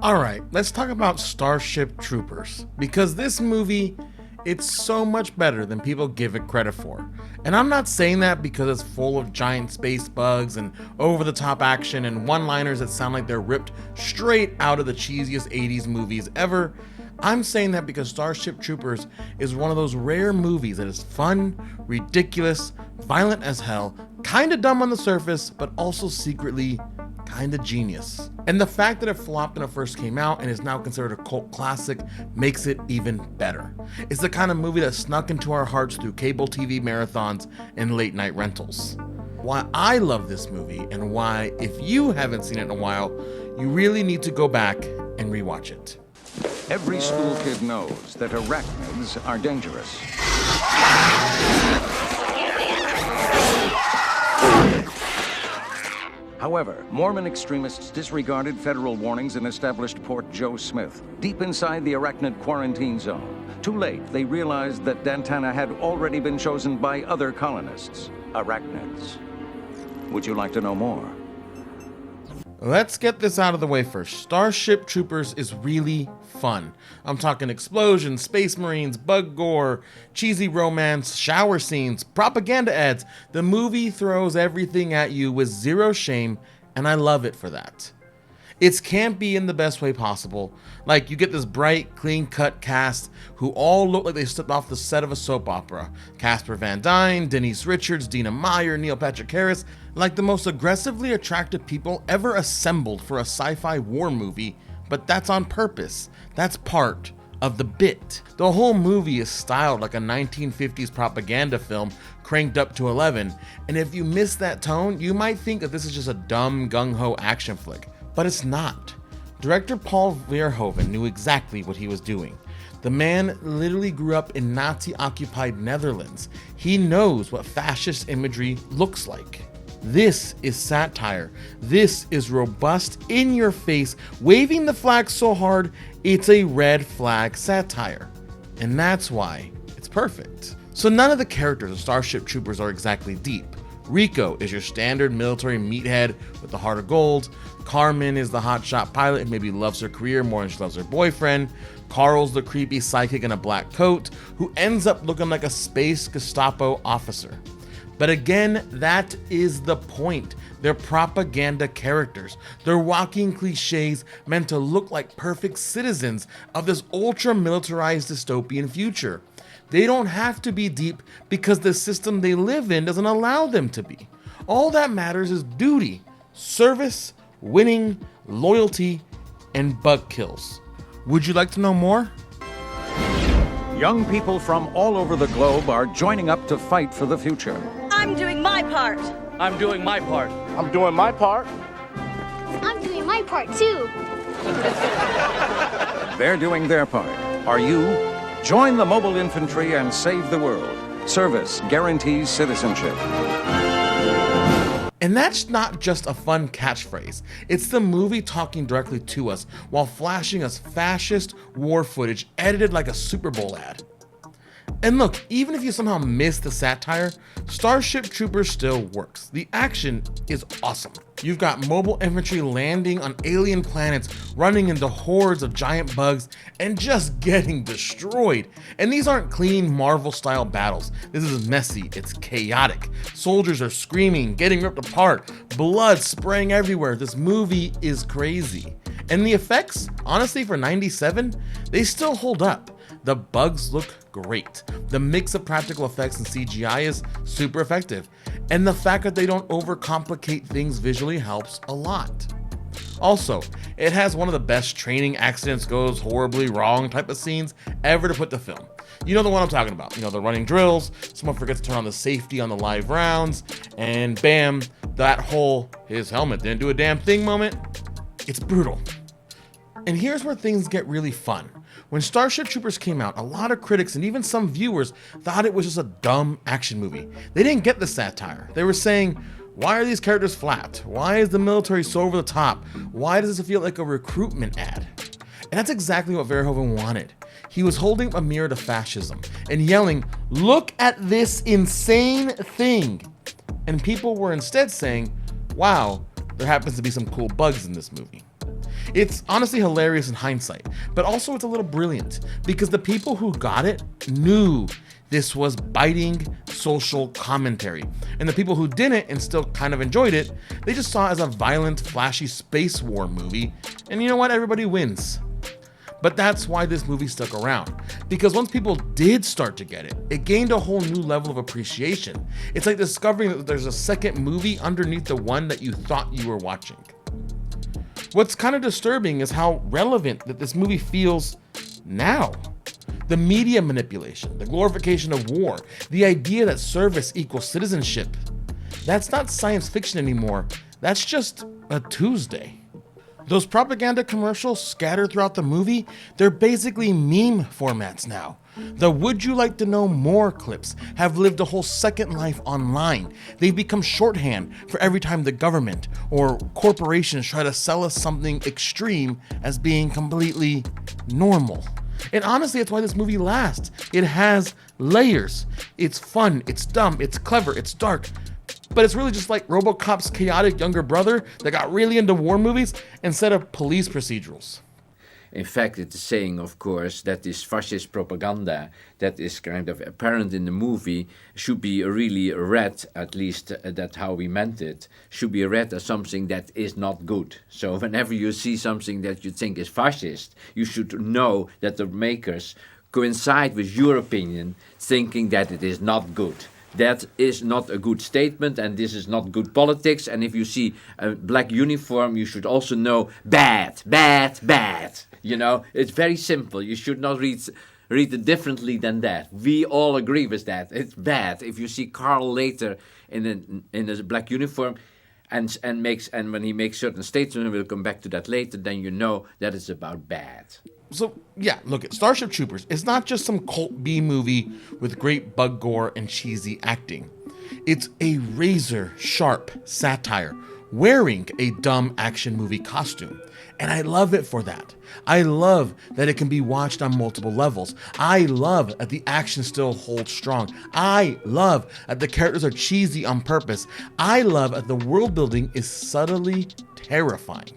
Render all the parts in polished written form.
Alright, let's talk about Starship Troopers, because this movie, it's so much better than people give it credit for. And I'm not saying that because it's full of giant space bugs and over-the-top action and one-liners that sound like they're ripped straight out of the cheesiest 80s movies ever. I'm saying that because Starship Troopers is one of those rare movies that is fun, ridiculous, violent as hell, kinda dumb on the surface, but also secretly kinda genius. And the fact that it flopped when it first came out and is now considered a cult classic makes it even better. It's the kind of movie that snuck into our hearts through cable TV marathons and late night rentals. Why I love this movie, and why, if you haven't seen it in a while, you really need to go back and rewatch it. Every school kid knows that arachnids are dangerous. However, Mormon extremists disregarded federal warnings and established Port Joe Smith, deep inside the arachnid quarantine zone. Too late, they realized that Dantana had already been chosen by other colonists, arachnids. Would you like to know more? Let's get this out of the way first. Starship Troopers is really fun. I'm talking explosions, space marines, bug gore, cheesy romance, shower scenes, propaganda ads. The movie throws everything at you with zero shame, and I love it for that. It's campy in the best way possible. Like, you get this bright, clean-cut cast who all look like they stepped off the set of a soap opera. Casper Van Dyne, Denise Richards, Dina Meyer, Neil Patrick Harris, like the most aggressively attractive people ever assembled for a sci-fi war movie, but that's on purpose. That's part of the bit. The whole movie is styled like a 1950s propaganda film cranked up to 11, and if you miss that tone, you might think that this is just a dumb, gung-ho action flick. But it's not. Director Paul Verhoeven knew exactly what he was doing. The man literally grew up in Nazi-occupied Netherlands. He knows what fascist imagery looks like. This is satire. This is robust, in-your-face, waving the flag so hard, it's a red flag satire. And that's why it's perfect. So none of the characters of Starship Troopers are exactly deep. Rico is your standard military meathead with the heart of gold. Carmen is the hotshot pilot who maybe loves her career more than she loves her boyfriend. Carl's the creepy psychic in a black coat who ends up looking like a space Gestapo officer. But again, that is the point. They're propaganda characters. They're walking cliches meant to look like perfect citizens of this ultra-militarized dystopian future. They don't have to be deep because the system they live in doesn't allow them to be. All that matters is duty, service, winning, loyalty, and bug kills. Would you like to know more? Young people from all over the globe are joining up to fight for the future. I'm doing my part. I'm doing my part. I'm doing my part. I'm doing my part too. They're doing their part. Are you? Join the mobile infantry and save the world. Service guarantees citizenship. And that's not just a fun catchphrase. It's the movie talking directly to us while flashing us fascist war footage edited like a Super Bowl ad. And look, even if you somehow miss the satire, Starship Troopers still works. The action is awesome. You've got mobile infantry landing on alien planets, running into hordes of giant bugs, and just getting destroyed. And these aren't clean Marvel-style battles. This is messy, it's chaotic. Soldiers are screaming, getting ripped apart, blood spraying everywhere. This movie is crazy. And the effects, honestly, for '97, they still hold up. The bugs look great. The mix of practical effects and CGI is super effective. And the fact that they don't overcomplicate things visually helps a lot. Also, it has one of the best training accidents goes horribly wrong type of scenes ever to put to film. You know the one I'm talking about. You know, the running drills, someone forgets to turn on the safety on the live rounds, and bam, that whole his helmet didn't do a damn thing moment. It's brutal. And here's where things get really fun. When Starship Troopers came out, a lot of critics and even some viewers thought it was just a dumb action movie. They didn't get the satire. They were saying, why are these characters flat? Why is the military so over the top? Why does this feel like a recruitment ad? And that's exactly what Verhoeven wanted. He was holding a mirror to fascism and yelling, look at this insane thing. And people were instead saying, wow, there happens to be some cool bugs in this movie. It's honestly hilarious in hindsight, but also it's a little brilliant because the people who got it knew this was biting social commentary. And the people who didn't and still kind of enjoyed it, they just saw it as a violent, flashy space war movie. And you know what? Everybody wins. But that's why this movie stuck around. Because once people did start to get it, it gained a whole new level of appreciation. It's like discovering that there's a second movie underneath the one that you thought you were watching. What's kind of disturbing is how relevant that this movie feels now. The media manipulation, the glorification of war, the idea that service equals citizenship. That's not science fiction anymore. That's just a Tuesday. Those propaganda commercials scattered throughout the movie, they're basically meme formats now. The would you like to know more clips have lived a whole second life online. They've become shorthand for every time the government or corporations try to sell us something extreme as being completely normal. And honestly, that's why this movie lasts. It has layers. It's fun, it's dumb, it's clever, it's dark. But it's really just like RoboCop's chaotic younger brother that got really into war movies instead of police procedurals. In fact, it's saying, of course, that this fascist propaganda that is kind of apparent in the movie should be really read, at least that's how we meant it, should be read as something that is not good. So whenever you see something that you think is fascist, you should know that the makers coincide with your opinion, thinking that it is not good. That is not a good statement, and this is not good politics. And if you see a black uniform, you should also know bad, bad, bad. You know, it's very simple. You should not read it differently than that. We all agree with that. It's bad. If you see Carl later in a black uniform, and when he makes certain statements, and we'll come back to that later, then you know that it's about bad. So yeah, look at Starship Troopers. It's not just some cult B movie with great bug gore and cheesy acting. It's a razor sharp satire wearing a dumb action movie costume. And I love it for that. I love that it can be watched on multiple levels. I love that the action still holds strong. I love that the characters are cheesy on purpose. I love that the world building is subtly terrifying.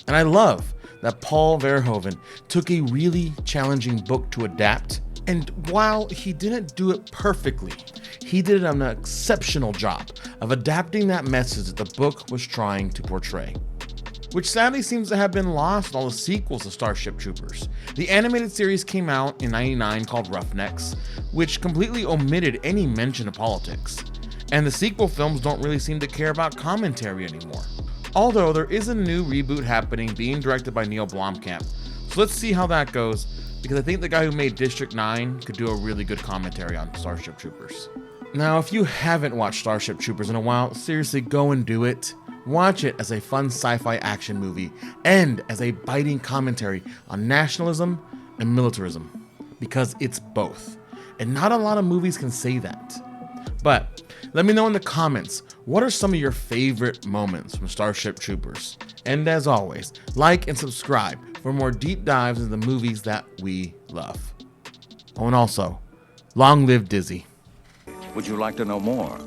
And I love that Paul Verhoeven took a really challenging book to adapt. And while he didn't do it perfectly, he did an exceptional job of adapting that message that the book was trying to portray, which sadly seems to have been lost in all the sequels to Starship Troopers. The animated series came out in '99 called Roughnecks, which completely omitted any mention of politics. And the sequel films don't really seem to care about commentary anymore. Although there is a new reboot happening being directed by Neil Blomkamp. So let's see how that goes, because I think the guy who made District 9 could do a really good commentary on Starship Troopers. Now, if you haven't watched Starship Troopers in a while, seriously, go and do it. Watch it as a fun sci-fi action movie and as a biting commentary on nationalism and militarism, because it's both. And not a lot of movies can say that. But let me know in the comments, what are some of your favorite moments from Starship Troopers? And as always, like and subscribe for more deep dives into the movies that we love. Oh, and also, long live Dizzy. Would you like to know more?